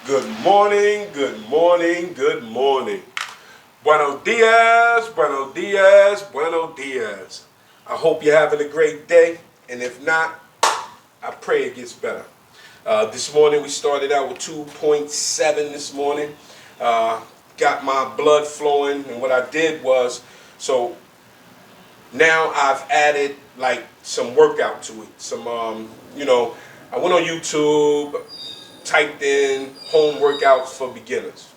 Good morning, good morning, good morning. Buenos dias, buenos dias, buenos dias. I hope you're having a great day, and if not, I pray it gets better. This morning we started out with 2.7 this morning. Got my blood flowing, and what I did was, so now I've added like some workout to it. I went on YouTube, typed in home workouts for beginners.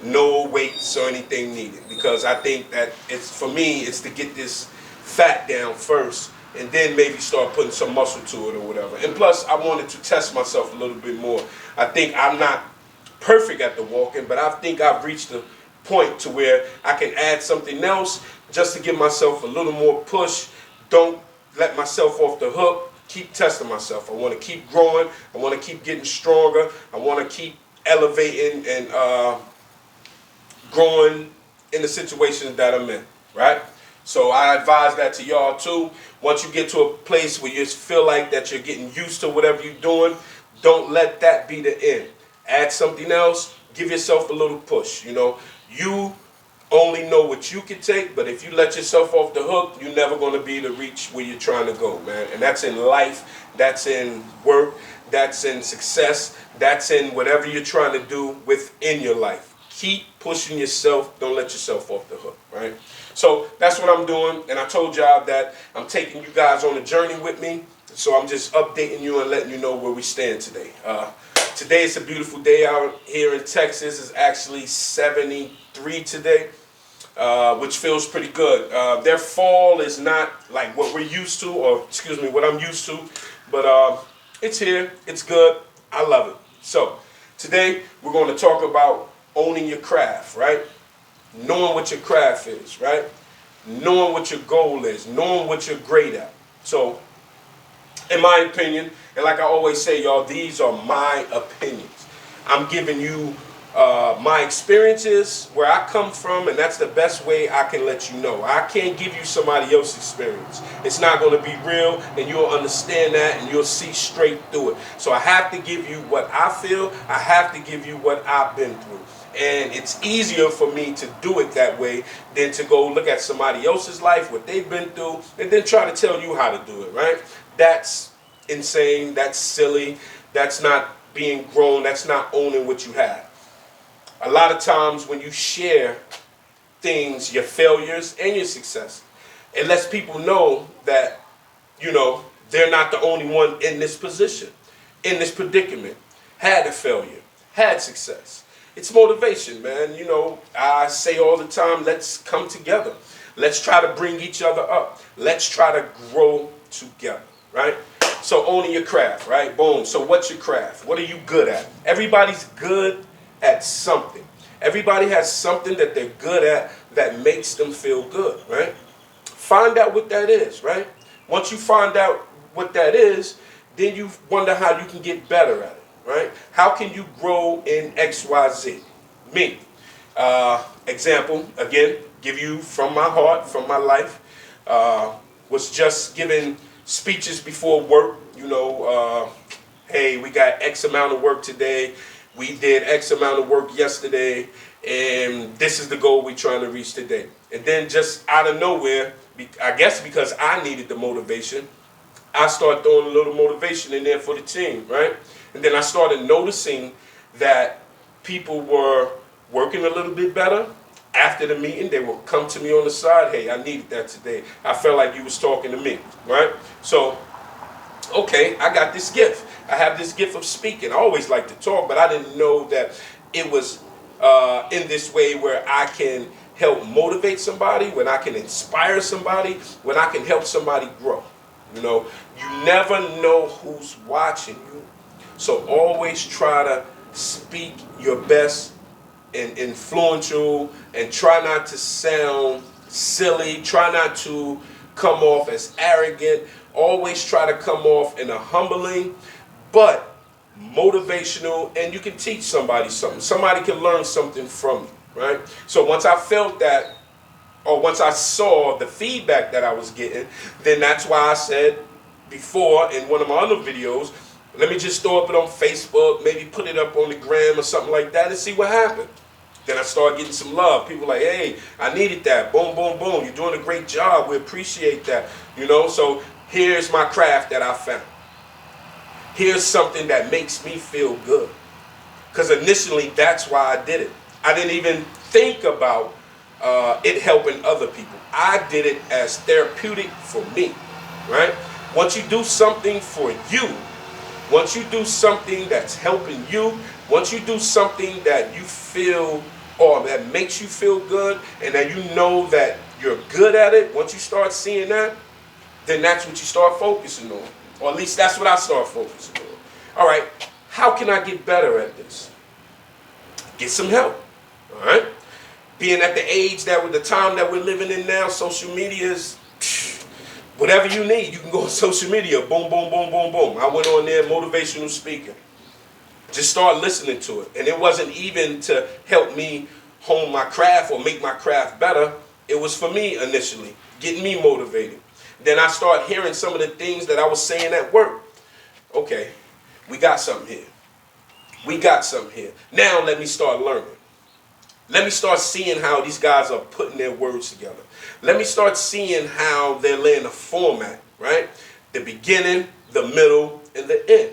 No weights or anything needed, because I think that it's to get this fat down first and then maybe start putting some muscle to it or whatever. And plus I wanted to test myself a little bit more. I think I'm not perfect at the walking, but I think I've reached a point to where I can add something else just to give myself a little more push. Don't let myself off the hook. Keep testing myself. I want to keep growing. I want to keep getting stronger. I want to keep elevating and growing in the situations that I'm in, right? So I advise that to y'all too. Once you get to a place where you feel like that you're getting used to whatever you're doing, don't let that be the end. Add something else. Give yourself a little push. You only know what you can take, but if you let yourself off the hook, you're never going to be able to reach where you're trying to go, man. And that's in life, that's in work, that's in success, that's in whatever you're trying to do within your life. Keep pushing yourself. Don't let yourself off the hook, right? So that's what I'm doing, and I told y'all that I'm taking you guys on a journey with me. So I'm just updating you and letting you know where we stand today. Today is a beautiful day out here in Texas. It's actually 73 today, which feels pretty good. Their fall is not like what we're used to, or excuse me, what I'm used to, but it's here. It's good. I love it. So today we're going to talk about owning your craft, right? Knowing what your craft is, right? Knowing what your goal is, knowing what you're great at. So, in my opinion, and like I always say, y'all, these are my opinions. I'm giving you my experiences, where I come from, and that's the best way I can let you know. I can't give you somebody else's experience. It's not going to be real, and you'll understand that, and you'll see straight through it. So I have to give you what I feel. I have to give you what I've been through. And it's easier for me to do it that way than to go look at somebody else's life, what they've been through, and then try to tell you how to do it, right? That's insane. That's silly. That's not being grown. That's not owning what you have. A lot of times when you share things, your failures and your success, it lets people know that, they're not the only one in this position, in this predicament, had a failure, had success. It's motivation, man. I say all the time, let's come together. Let's try to bring each other up. Let's try to grow together, right? So owning your craft, right? Boom. So what's your craft? What are you good at? Everybody's good at something. Everybody has something that they're good at that makes them feel good, right? Find out what that is, right? Once you find out what that is, then you wonder how you can get better at it, right? How can you grow in XYZ? Me. Example, again, give you from my heart, from my life. Was just giving speeches before work, hey, we got X amount of work today. We did X amount of work yesterday, and this is the goal we're trying to reach today. And then just out of nowhere, I guess because I needed the motivation, I started throwing a little motivation in there for the team, right? And then I started noticing that people were working a little bit better. After the meeting, they would come to me on the side, hey, I needed that today. I felt like you was talking to me, right? So, okay, I got this gift. I have this gift of speaking. I always like to talk, but I didn't know that it was in this way where I can help motivate somebody, when I can inspire somebody, when I can help somebody grow. You never know who's watching you. So always try to speak your best and influential, and try not to sound silly. Try not to come off as arrogant. Always try to come off in a humbling but motivational, and you can teach somebody something. Somebody can learn something from you, right? So once I felt that, or once I saw the feedback that I was getting, then that's why I said before in one of my other videos, Let me just throw it on Facebook, maybe put it up on the gram or something like that and see what happens. Then I start getting some love. People like, hey, I needed that. Boom, boom, boom. You're doing a great job. We appreciate that. You know, so here's my craft that I found. Here's something that makes me feel good. Because initially, that's why I did it. I didn't even think about it helping other people. I did it as therapeutic for me, right? Once you do something for you, once you do something that's helping you, once you do something that you feel or that makes you feel good and that you know that you're good at it, once you start seeing that, then that's what you start focusing on. Or at least that's what I start focusing on. All right, how can I get better at this? Get some help, all right? Being at the age that with the time that we're living in now, social media is whatever you need. You can go on social media, boom, boom, boom, boom, boom. I went on there, motivational speaker. Just start listening to it. And it wasn't even to help me hone my craft or make my craft better. It was for me initially, getting me motivated. Then I start hearing some of the things that I was saying at work. Okay, we got something here. We got something here. Now let me start learning. Let me start seeing how these guys are putting their words together. Let me start seeing how they're laying a format, right? The beginning, the middle, and the end.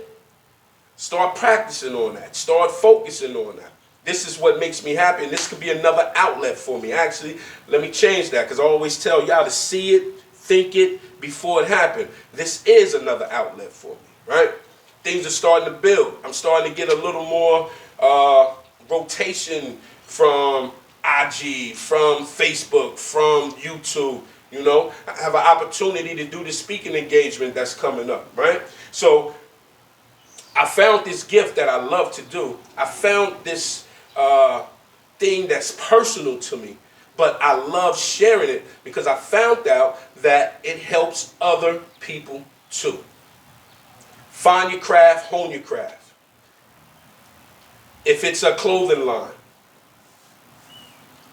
Start practicing on that. Start focusing on that. This is what makes me happy, and this could be another outlet for me. Actually, let me change that, because I always tell y'all to see it, think it, before it happened. This is another outlet for me, right? Things are starting to build. I'm starting to get a little more rotation from IG, from Facebook, from YouTube. You know, I have an opportunity to do the speaking engagement that's coming up, right? So I found this gift that I love to do. I found this thing that's personal to me, but I love sharing it because I found out that it helps other people too. Find your craft, hone your craft. If it's a clothing line,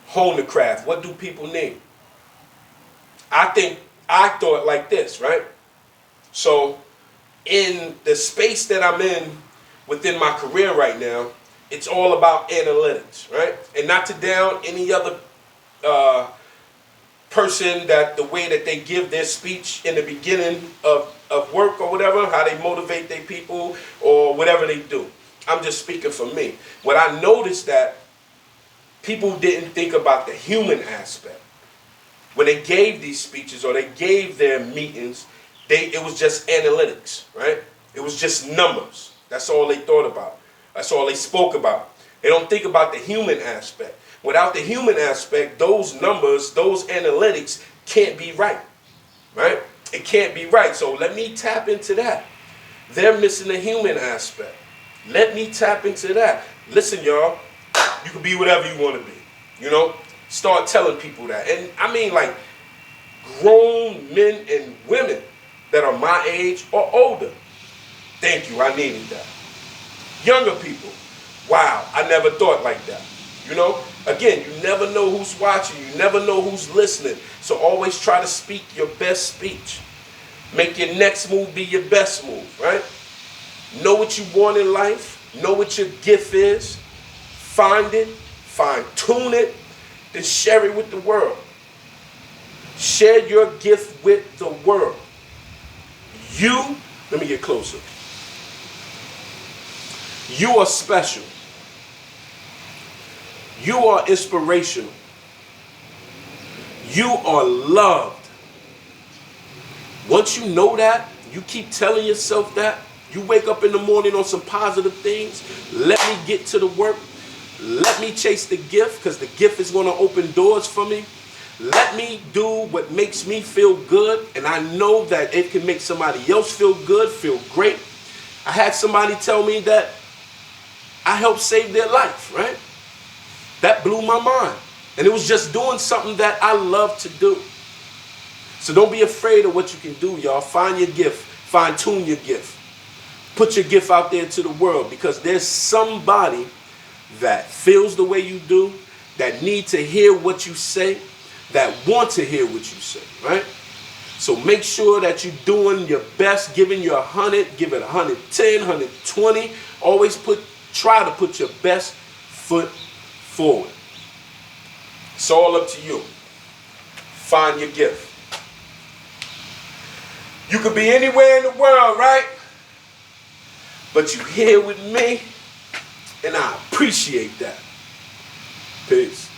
hone the craft. What do people need? I thought like this, right? So in the space that I'm in within my career right now, it's all about analytics, right? And not to down any other person that the way that they give their speech in the beginning of work or whatever, how they motivate their people or whatever they do. I'm just speaking for me. What I noticed that people didn't think about the human aspect. When they gave these speeches or they gave their meetings, it was just analytics, right? It was just numbers. That's all they thought about. That's all they spoke about. They don't think about the human aspect. Without the human aspect, those numbers, those analytics can't be right, right? It can't be right. So let me tap into that. They're missing the human aspect. Let me tap into that. Listen, y'all, you can be whatever you want to be, you know? Start telling people that. And I mean like grown men and women that are my age or older. Thank you, I needed that. Younger people, wow, I never thought like that. You know, again, you never know who's watching. You never know who's listening. So always try to speak your best speech. Make your next move be your best move, right? Know what you want in life. Know what your gift is. Find it. Fine-tune it. Then share it with the world. Share your gift with the world. Let me get closer. You are special. You are inspirational. You are loved. Once you know that, you keep telling yourself that, you wake up in the morning on some positive things. Let me get to the work. Let me chase the gift, because the gift is going to open doors for me. Let me do what makes me feel good, and I know that it can make somebody else feel good, feel great. I had somebody tell me that I helped save their life, right? That blew my mind. And it was just doing something that I love to do. So don't be afraid of what you can do, y'all. Find your gift. Fine-tune your gift. Put your gift out there to the world, because there's somebody that feels the way you do, that need to hear what you say, that want to hear what you say, right? So make sure that you're doing your best, giving you 100, give it 110, 120. Always try to put your best foot forward. It's all up to you. Find your gift. You could be anywhere in the world, right? But you're here with me, and I appreciate that. Peace.